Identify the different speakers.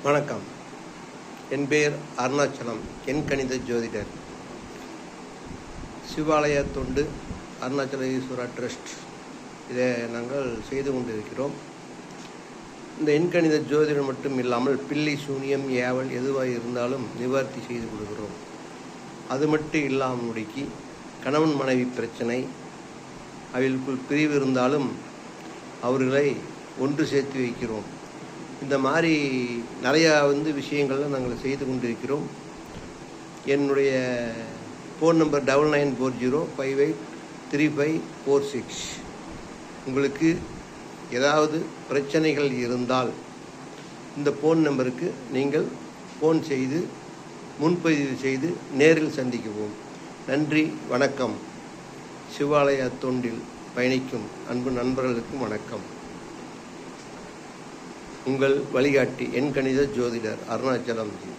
Speaker 1: வணக்கம். என் பெயர் அருணாச்சலம். என் கணித ஜோதிடர். சிவாலய தொண்டு அருணாச்சல ஈஸ்வரா ட்ரஸ்ட் இதை நாங்கள் செய்து கொண்டிருக்கிறோம். இந்த எண்கணித ஜோதிடம் மட்டும் இல்லாமல் பில்லி, சூனியம், ஏவல் எதுவாக இருந்தாலும் நிவர்த்தி செய்து கொடுக்கிறோம். அது மட்டும் இல்லாமல் முடிக்கி கணவன் மனைவி பிரச்சனை, அவர்களுக்குள் பிரிவு இருந்தாலும் அவர்களை ஒன்று சேர்த்து வைக்கிறோம். இந்த மாதிரி நிறையா விஷயங்கள்லாம் நாங்கள் செய்து கொண்டிருக்கிறோம். என்னுடைய ஃபோன் நம்பர் 9940583546. உங்களுக்கு ஏதாவது பிரச்சனைகள் இருந்தால் இந்த ஃபோன் நம்பருக்கு நீங்கள் ஃபோன் செய்து முன்பதிவு செய்து நேரில் சந்திக்குவோம். நன்றி, வணக்கம். சிவாலய தொண்டில் பயணிக்கும் அன்பு நண்பர்களுக்கும் வணக்கம். உங்கள் வழிகாட்டி எண்கணித ஜோதிடர் அருணாச்சலம் ஜி.